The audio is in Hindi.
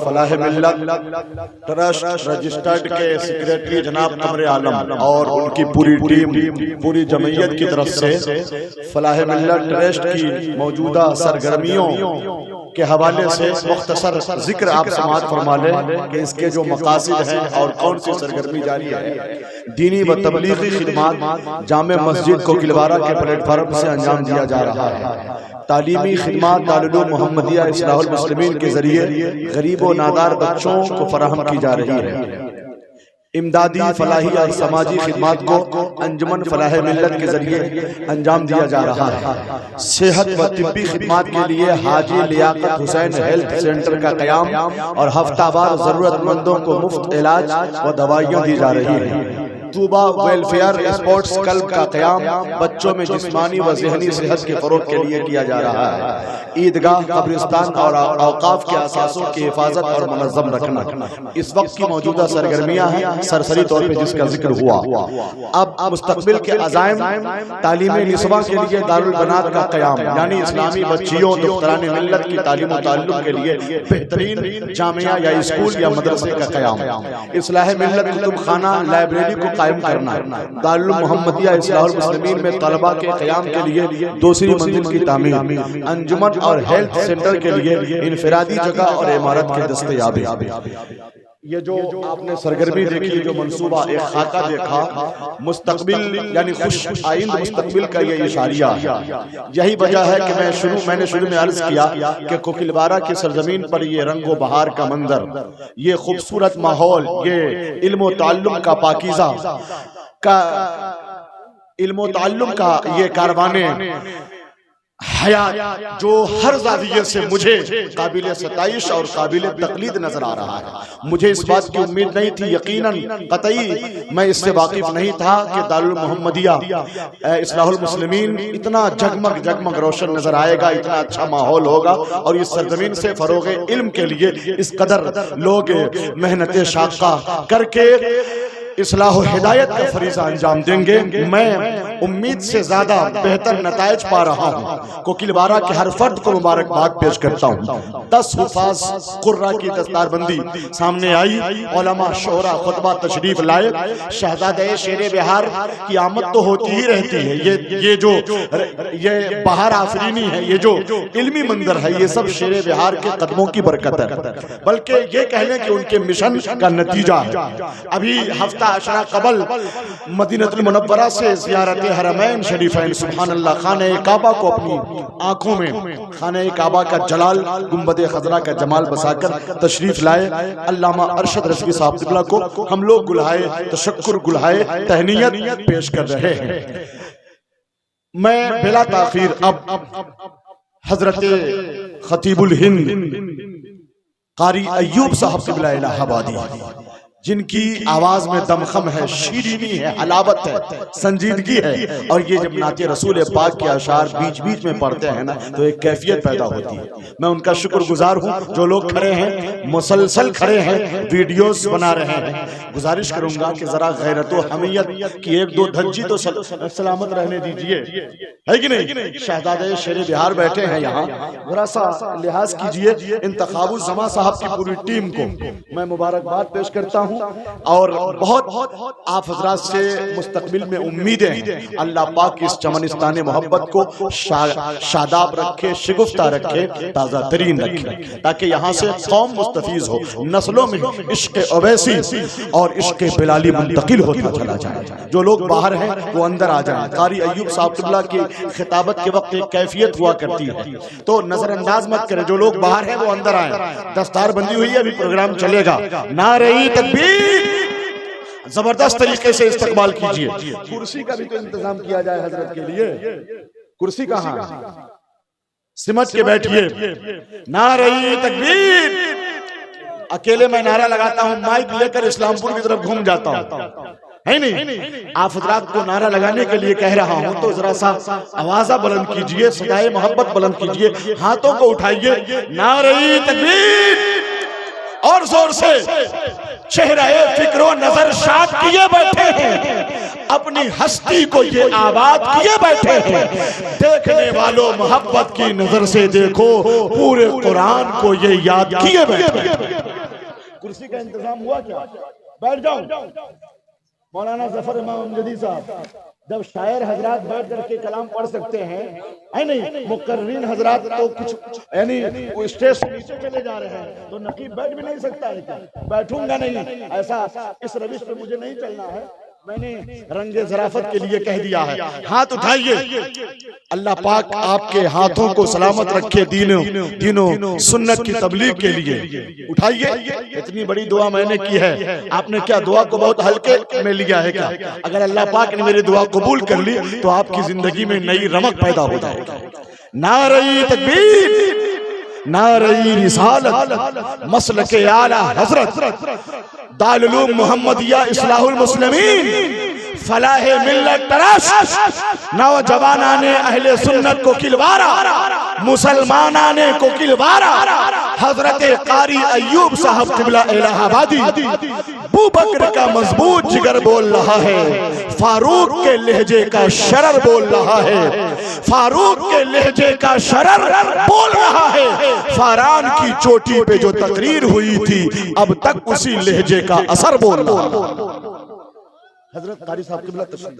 फलाह मिल्लत ट्रस्ट रजिस्टर्ड के सेक्रेटरी जनाब कमर आलम और उनकी पूरी टीम, पूरी जमयत की तरफ से फलाह मिल्लत ट्रस्ट की मौजूदा सरगर्मियों के हवाले से मुख्तसर जिक्र आप समाअत फरमा लें कि इसके जो मकासिद हैं और कौन सी सरगर्मी जारी है। दीनी व तबलीगी खिदमात जामे मस्जिद कोकिलवारा के प्लेटफार्म से अंजाम दिया जा रहा है। तालीमी खिदमात दारुल मोहम्मदिया इस्लाहुल मुस्लिमीन के जरिए गरीब व नादार बच्चों को फराहम की जा रही है। इमदादी फलाही और समाजी खिदमात को अंजुमन फलाह मिल्लत के जरिए अंजाम दिया जा रहा है। सेहत व तिब्बी खिदमात के लिए हाजी लियाकत हुसैन हेल्थ सेंटर का क़याम और हफ्तावार जरूरतमंदों को मुफ्त इलाज व दवाइयाँ दी जा रही है। तूबा वेलफेयर स्पोर्ट्स क्लब का क़याम बच्चों में जिस्मानी व ज़हनी सेहत के फ़रोग़ के लिए किया जा रहा है। ईदगाह, कब्रिस्तान और औक़ाफ़ के असासों की हिफाजत और मुनज़्ज़म रखना इस वक्त की मौजूदा सरगर्मियाँ हैं, सरसरी तौर पर जिसका जिक्र हुआ। अब मुस्तक़बिल के अज़ाइम तालीम निस्वां के लिए दारुल बनात का क़याम, यानी इस्लामी बच्चियों दुख्तरान मिल्लत की तालीम व ताल्लुम के लिए बेहतरीन जामिया या स्कूल या मदरसे का क़याम। इस्लाह मिल्लत कुतुब खाना लाइब्रेरी को कायम करना, दारुल मोहम्मदिया इस्लाहुल मुस्लिमीन में तलबा के क़याम के लिए दूसरी मंजिल की तामीर, अंजुमन और हेल्थ सेंटर के लिए इनफरादी जगह और इमारत की दस्तयाबी। ये जो आपने सरगर्मी देखी, जो मंसूबा एक खाका देखा, मुस्तकबिल यानी खुश आइंद मुस्तकबिल का ये इशारिया है। यही वजह है कि मैंने शुरू में अर्ज किया कि कोकिलवारा की सरजमीन पर ये रंगो बहार का मंजर, ये खूबसूरत माहौल, ये इल्म ताल्लुम का पाकीज़ा का इल्म ताल्लुम का ये कारवाने हयात जो हर ज़ाविये से मुझे काबिल सताइश और काबिल तकलीद नजर आ रहा है। मुझे इस बात की उम्मीद नहीं थी, यकीनन कतई मैं इससे वाकिफ नहीं था कि दारुल मोहम्मदिया इस्लाहुल मुस्लिमीन इतना जगमग जगमग रोशन नजर आएगा, इतना अच्छा माहौल होगा और इस सरजमीन से फरोग़ इल्म के लिए इस कदर लोग मेहनत शाक़ा करके इस्लाह हिदायत का फरीज़ा अंजाम देंगे। मैं उम्मीद से ज्यादा बेहतर नताइज पा रहा हूँ। कोकिलवारा के हर फर्द को मुबारकबाद पेश करता हूँ। 10 हुफ़ाज़ कुर्रा की दस्तारबंदी सामने आई, उलमा शोरा खुतबा तशरीफ लाए। शहजादे शेरे बिहार की आमद तो होती ही रहती है। ये बहार आफरीनी है, ये जो इल्मी मंजर है, ये सब शेरे बिहार के कदमों की बरकत है, बल्कि ये कह लें कि उनके मिशन का नतीजा है। अभी हफ्ता अशरा कबल मदीनतुल मुनव्वरा से ज़ियारत हरमैन शरीफैन सुभान अल्लाह खाने काबा को अपनी आंखों में खाने काबा का जलाल, गुंबदे खजरा का जमाल बसाकर तशरीफ लाए। अल्लामा अरशद रज़वी साहब क़िबला को हम लोग गुलहाए तशक्कुर, गुलहाए तहनीयत पेश कर रहे हैं। मैं बिला ताखीर अब हजरत खतीबुल हिंद कारी अय्यूब साहब क़िबला इलाहाबादी, जिनकी आवाज में दमखम है, शीरीनी है, हलावत है, संजीदगी है, और ये जब नाते रसूल पाक के अशार बीच बीच में पढ़ते हैं ना, तो एक कैफियत पैदा होती है। मैं उनका शुक्रगुजार हूँ। जो लोग खड़े हैं, मुसलसल खड़े हैं, वीडियोस बना रहे हैं, गुजारिश करूंगा कि जरा गैरत व हमीयत की 1-2 धज्जी तो सलामत रहने दीजिए, है कि नहीं। शहजादे शेरे बिहार बैठे हैं यहाँ, जरा सा लिहाज कीजिए। इंतखाबुल जमा साहब की पूरी टीम को मैं मुबारकबाद पेश करता हूँ और बहुत आप हजरात से मुस्तकबिल में उम्मीदें हैं। अल्लाह पाक इस चमनिस्तान मोहब्बत को शादाब रखे, शिगुफ्ता रखे, ताज़ा तरीन रखे, ताकि यहाँ से कौम मुस्तफीज हो, नस्लों में इश्क़ अवैसी और इश्क़ बिलाली मुंतकिल होता चला जाए। जो लोग बाहर हैं वो अंदर आ जाए। कारी अय्यूब साहब क़िबला की खिताबत के वक्त एक कैफियत हुआ करती है, तो नजरअंदाज मत करें। जो लोग बाहर हैं वो अंदर आए। दस्तार बंदी हुई है, अभी प्रोग्राम चलेगा। नारे तकबीर, जबरदस्त तरीके से इस्तकबाल कीजिए। कुर्सी का भी तो इंतजाम किया जाए हजरत के लिए। कुर्सी कहाँ? सिमट के बैठिए। नारे तकबीर। अकेले मैं नारा लगाता हूँ, माइक लेकर इस्लामपुर की तरफ घूम जाता हूँ, है नहीं। आप हजरात को नारा लगाने के लिए कह रहा हूं, तो जरा सा आवाज़ा बुलंद कीजिए, सदाए मोहब्बत बुलंद कीजिए, हाथों को उठाइए। नारे तकबीर, और जोर से। चेहरा फिक्रो नजर शाद किए बैठे हैं, अपनी हस्ती को ये आबाद किए बैठे हैं। देखने वालों मोहब्बत की नजर से देखो, पूरे कुरान को ये याद किए बैठे हैं। कुर्सी का इंतजाम हुआ क्या? बैठ जाओ। मौलाना जफर इमाम अमजदी साहब, जब शायर हजरात बैठ करके कलाम पढ़ सकते हैं, है नहीं, मुकर्रिन हजरात तो कुछ यानी स्टेज से नीचे चले जा रहे हैं, तो नकीब बैठ भी नहीं सकता है क्या? बैठूंगा नहीं, ऐसा इस रविश पे मुझे नहीं चलना है। मैंने रंगे ज़राफत के लिए कह दिया है। हाथ उठाइए, अल्लाह पाक आपके हाथों को सलामत रखे दीनों सुन्नत की तबलीग के लिए। उठाइए। इतनी बड़ी दुआ मैंने की है, आपने क्या दुआ को बहुत हल्के में लिया है क्या? अगर अल्लाह पाक ने मेरी दुआ कबूल कर ली तो आपकी जिंदगी में नई रमक पैदा हो जाएगी। नारे तकबीर, नारे रिसालत, मसलके आला हजरत, दारुल उलूम मुहम्मदिया इस्लाहुल मुस्लिमीन, फलाहे मिल्लत तराश, नौजवानाने अहले सुन्नत को किलवारा, मुसलमानाने को किलवारा, हजरत कारी अय्यूब साहब किबला इलाहाबादी, अबू बकर का मजबूत जिगर बोल रहा है, फारूक के लहजे का शरर बोल रहा है, फारूक के लहजे का शरर बोल रहा है। फारान की चोटी पे जो तकरीर हुई थी, अब तक उसी लहजे का असर बोल रहा है। हजरत कारी साहब किबला तशरीफ